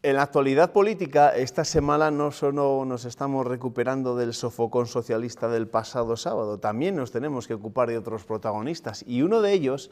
En la actualidad política, esta semana no solo nos estamos recuperando del sofocón socialista del pasado sábado, también nos tenemos que ocupar de otros protagonistas, y uno de ellos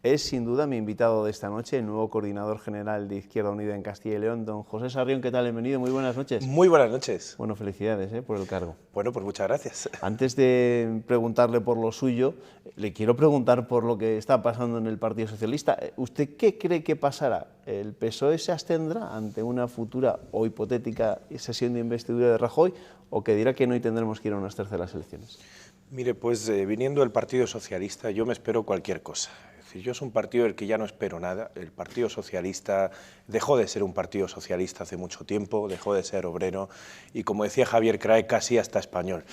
es sin duda mi invitado de esta noche, el nuevo coordinador general de Izquierda Unida en Castilla y León, don José Sarrión. ¿Qué tal? Bienvenido, muy buenas noches. Muy buenas noches. Bueno, felicidades por el cargo. Bueno, pues muchas gracias. Antes de preguntarle por lo suyo, le quiero preguntar por lo que está pasando en el Partido Socialista. ¿Usted qué cree que pasará? ¿El PSOE se abstendrá ante una futura o hipotética sesión de investidura de Rajoy o que dirá que no y tendremos que ir a unas terceras elecciones? Mire, pues viniendo del Partido Socialista yo me espero cualquier cosa. Es decir, yo es un partido del que ya no espero nada. El Partido Socialista dejó de ser un Partido Socialista hace mucho tiempo, dejó de ser obrero y, como decía Javier Crae, casi hasta español.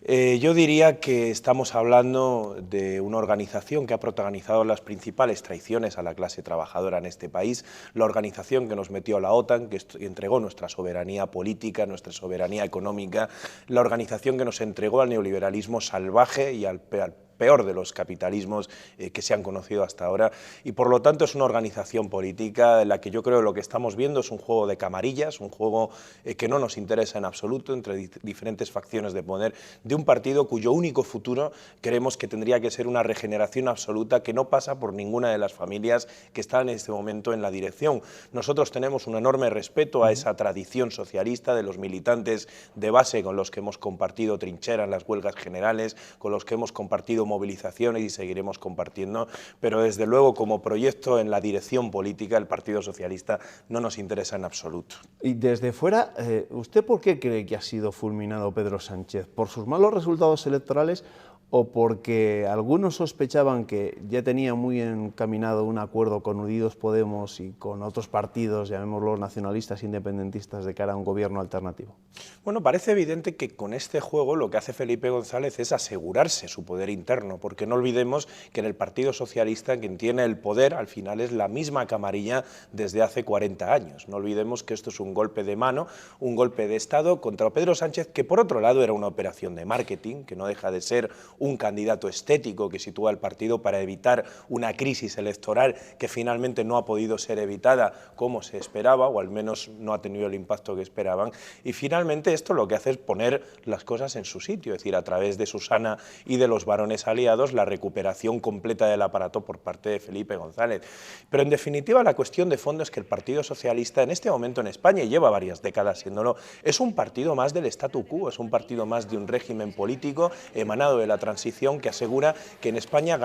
Yo diría que estamos hablando de una organización que ha protagonizado las principales traiciones a la clase trabajadora en este país, la organización que nos metió a la OTAN, que entregó nuestra soberanía política, nuestra soberanía económica, la organización que nos entregó al neoliberalismo salvaje y al peor de los capitalismos que se han conocido hasta ahora, y por lo tanto es una organización política en la que yo creo que lo que estamos viendo es un juego de camarillas, un juego que no nos interesa en absoluto entre diferentes facciones de poder, de un partido cuyo único futuro creemos que tendría que ser una regeneración absoluta que no pasa por ninguna de las familias que están en este momento en la dirección. Nosotros tenemos un enorme respeto a esa tradición socialista de los militantes de base con los que hemos compartido trinchera en las huelgas generales, con los que hemos compartido movilizaciones y seguiremos compartiendo, pero desde luego como proyecto en la dirección política el Partido Socialista no nos interesa en absoluto. Y desde fuera, ¿usted por qué cree que ha sido fulminado Pedro Sánchez? ¿Por sus malos resultados electorales o porque algunos sospechaban que ya tenía muy encaminado un acuerdo con Unidos Podemos y con otros partidos, llamémoslos nacionalistas independentistas, de cara a un gobierno alternativo? Bueno, parece evidente que con este juego lo que hace Felipe González es asegurarse su poder interno, porque no olvidemos que en el Partido Socialista quien tiene el poder al final es la misma camarilla desde hace 40 años. No olvidemos que esto es un golpe de mano, un golpe de Estado contra Pedro Sánchez, que por otro lado era una operación de marketing, que no deja de ser un candidato estético que sitúa al partido para evitar una crisis electoral que finalmente no ha podido ser evitada como se esperaba, o al menos no ha tenido el impacto que esperaban, y finalmente esto lo que hace es poner las cosas en su sitio, es decir, a través de Susana y de los varones aliados, la recuperación completa del aparato por parte de Felipe González. Pero en definitiva la cuestión de fondo es que el Partido Socialista en este momento en España, y lleva varias décadas siéndolo, es un partido más del statu quo, es un partido más de un régimen político emanado de la transición que asegura que en España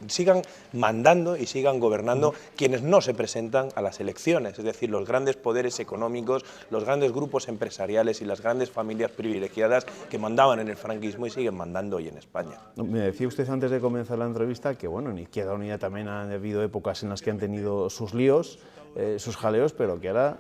sigan mandando y sigan gobernando quienes no se presentan a las elecciones, es decir, los grandes poderes económicos, los grandes grupos empresariales y las grandes familias privilegiadas que mandaban en el franquismo y siguen mandando hoy en España. Me decía usted antes de comenzar la entrevista que bueno, en Izquierda Unida también ha habido épocas en las que han tenido sus líos, sus jaleos, pero que ahora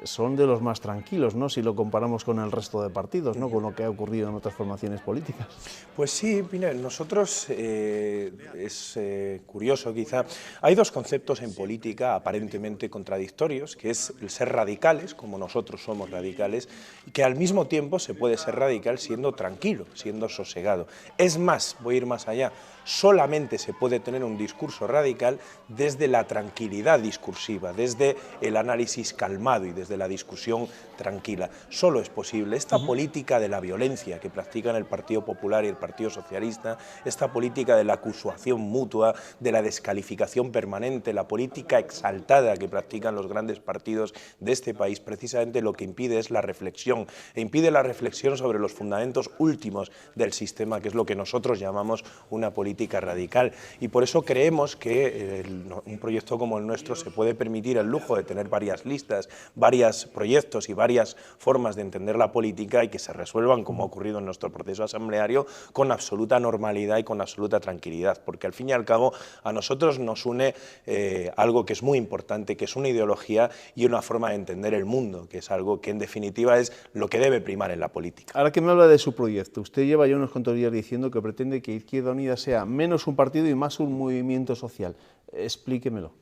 son de los más tranquilos, ¿no? Si lo comparamos con el resto de partidos, ¿no? Con lo que ha ocurrido en otras formaciones políticas. Pues sí, mire, nosotros, es curioso quizá, hay dos conceptos en política aparentemente contradictorios, que es el ser radicales, como nosotros somos radicales, y que al mismo tiempo se puede ser radical siendo tranquilo, siendo sosegado. Es más, voy a ir más allá, solamente se puede tener un discurso radical desde la tranquilidad discursiva, desde el análisis calmado y desde la discusión tranquila. Solo es posible esta política de la violencia que practican el Partido Popular y el Partido Socialista, esta política de la acusación mutua, de la descalificación permanente, la política exaltada que practican los grandes partidos de este país, precisamente lo que impide es la reflexión, e impide la reflexión sobre los fundamentos últimos del sistema, que es lo que nosotros llamamos una política radical, y por eso creemos que un proyecto como el nuestro se puede permitir el lujo de tener varias listas, varios proyectos y varias formas de entender la política y que se resuelvan, como ha ocurrido en nuestro proceso asambleario, con absoluta normalidad y con absoluta tranquilidad, porque al fin y al cabo a nosotros nos une algo que es muy importante, que es una ideología y una forma de entender el mundo, que es algo que en definitiva es lo que debe primar en la política. Ahora que me habla de su proyecto, usted lleva ya unos cuantos días diciendo que pretende que Izquierda Unida sea menos un partido y más un movimiento social. Explíquemelo.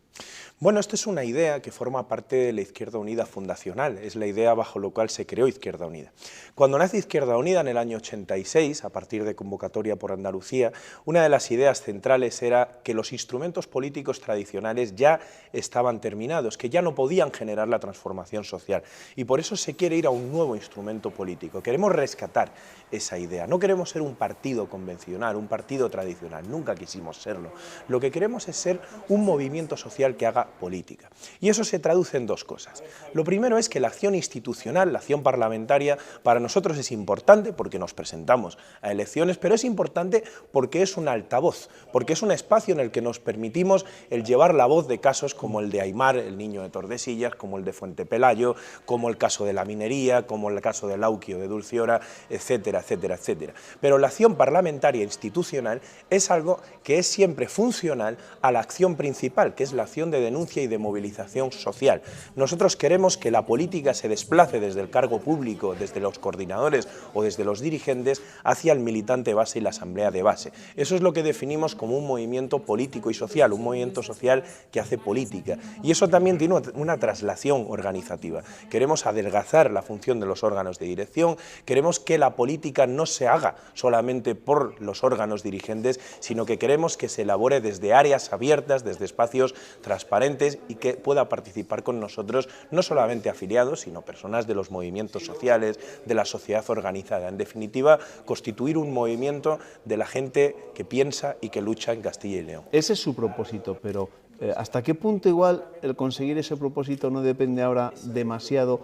Bueno, esta es una idea que forma parte de la Izquierda Unida fundacional, es la idea bajo la cual se creó Izquierda Unida. Cuando nace Izquierda Unida en el año 86, a partir de convocatoria por Andalucía, una de las ideas centrales era que los instrumentos políticos tradicionales ya estaban terminados, que ya no podían generar la transformación social, y por eso se quiere ir a un nuevo instrumento político. Queremos rescatar esa idea, no queremos ser un partido convencional, un partido tradicional, nunca quisimos serlo. Lo que queremos es ser un movimiento social que haga política. Y eso se traduce en dos cosas. Lo primero es que la acción institucional, la acción parlamentaria, para nosotros es importante porque nos presentamos a elecciones, pero es importante porque es un altavoz, porque es un espacio en el que nos permitimos el llevar la voz de casos como el de Aymar, el niño de Tordesillas, como el de Fuente Pelayo, como el caso de la minería, como el caso de Lauquio, de Dulciora, etcétera, etcétera, etcétera. Pero la acción parlamentaria institucional es algo que es siempre funcional a la acción principal, que es la acción de denuncia y de movilización social. Nosotros queremos que la política se desplace desde el cargo público, desde los coordinadores o desde los dirigentes hacia el militante base y la asamblea de base. Eso es lo que definimos como un movimiento político y social, un movimiento social que hace política. Y eso también tiene una traslación organizativa. Queremos adelgazar la función de los órganos de dirección, queremos que la política no se haga solamente por los órganos dirigentes, sino que queremos que se elabore desde áreas abiertas, desde espacios transparentes, y que pueda participar con nosotros no solamente afiliados, sino personas de los movimientos sociales, de la sociedad organizada. En definitiva, constituir un movimiento de la gente que piensa y que lucha en Castilla y León. Ese es su propósito, pero ¿hasta qué punto igual el conseguir ese propósito no depende ahora demasiado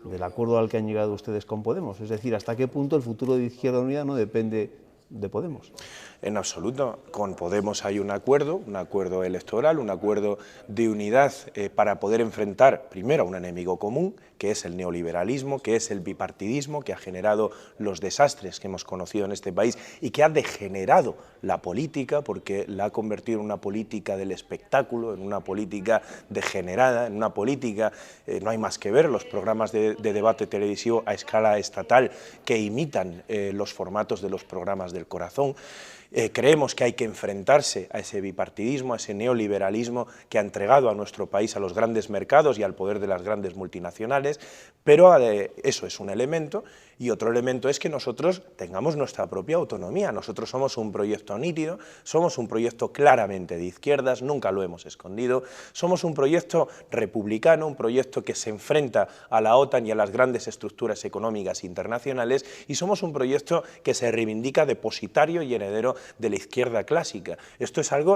del acuerdo al que han llegado ustedes con Podemos? Es decir, ¿hasta qué punto el futuro de Izquierda Unida no depende de Podemos? En absoluto. Con Podemos hay un acuerdo electoral, un acuerdo de unidad para poder enfrentar primero a un enemigo común, que es el neoliberalismo, que es el bipartidismo, que ha generado los desastres que hemos conocido en este país y que ha degenerado la política, porque la ha convertido en una política del espectáculo, en una política degenerada, en una política, no hay más que ver los programas de debate televisivo a escala estatal que imitan los formatos de los programas del corazón. Creemos que hay que enfrentarse a ese bipartidismo, a ese neoliberalismo que ha entregado a nuestro país a los grandes mercados y al poder de las grandes multinacionales, pero eso es un elemento, y otro elemento es que nosotros tengamos nuestra propia autonomía. Nosotros somos un proyecto nítido, somos un proyecto claramente de izquierdas, nunca lo hemos escondido, somos un proyecto republicano, un proyecto que se enfrenta a la OTAN y a las grandes estructuras económicas internacionales, y somos un proyecto que se reivindica depositario y heredero de la izquierda clásica.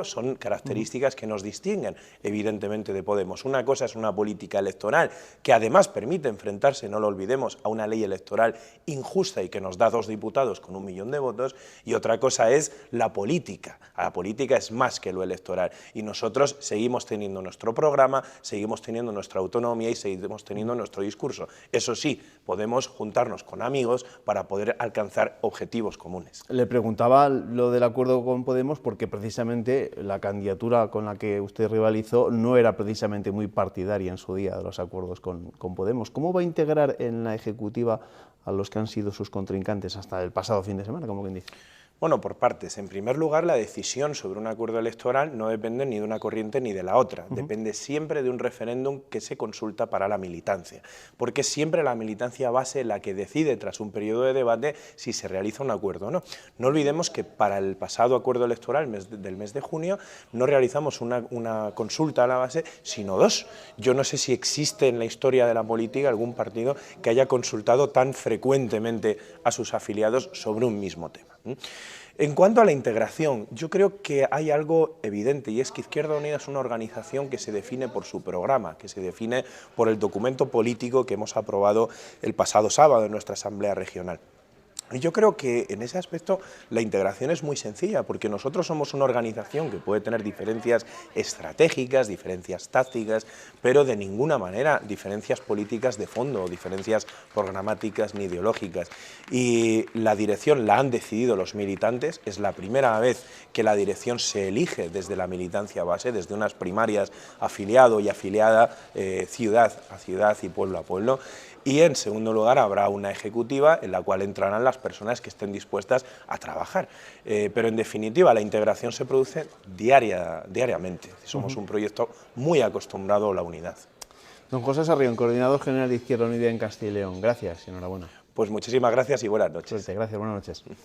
Son características que nos distinguen evidentemente de Podemos. Una cosa es una política electoral que además permite enfrentarse, no lo olvidemos, a una ley electoral injusta y que nos da 2 diputados con 1 millón de votos, y otra cosa es la política. La política es más que lo electoral, y nosotros seguimos teniendo nuestro programa, seguimos teniendo nuestra autonomía y seguimos teniendo nuestro discurso. Eso sí, podemos juntarnos con amigos para poder alcanzar objetivos comunes. Le preguntaba lo del acuerdo con Podemos porque precisamente la candidatura con la que usted rivalizó no era precisamente muy partidaria en su día de los acuerdos con Podemos. ¿Cómo va a integrar en la ejecutiva a los que han sido sus contrincantes hasta el pasado fin de semana, como quien dice? Bueno, por partes. En primer lugar, la decisión sobre un acuerdo electoral no depende ni de una corriente ni de la otra. Depende siempre de un referéndum que se consulta para la militancia, porque es siempre la militancia base la que decide, tras un periodo de debate, si se realiza un acuerdo o no. No olvidemos que para el pasado acuerdo electoral del mes de junio no realizamos una consulta a la base, sino 2. Yo no sé si existe en la historia de la política algún partido que haya consultado tan frecuentemente a sus afiliados sobre un mismo tema. En cuanto a la integración, yo creo que hay algo evidente, y es que Izquierda Unida es una organización que se define por su programa, que se define por el documento político que hemos aprobado el pasado sábado en nuestra Asamblea Regional. Y yo creo que en ese aspecto la integración es muy sencilla, porque nosotros somos una organización que puede tener diferencias estratégicas, diferencias tácticas, pero de ninguna manera diferencias políticas de fondo, o diferencias programáticas ni ideológicas. Y la dirección la han decidido los militantes, es la primera vez que la dirección se elige desde la militancia base, desde unas primarias afiliado y afiliada, ciudad a ciudad y pueblo a pueblo. y en segundo lugar habrá una ejecutiva en la cual entrarán las personas que estén dispuestas a trabajar. Pero en definitiva la integración se produce diariamente. Somos un proyecto muy acostumbrado a la unidad. Don José Sarrión, coordinador general de Izquierda Unida en Castilla y León. Gracias y enhorabuena. Pues muchísimas gracias y buenas noches. Suerte, gracias, buenas noches.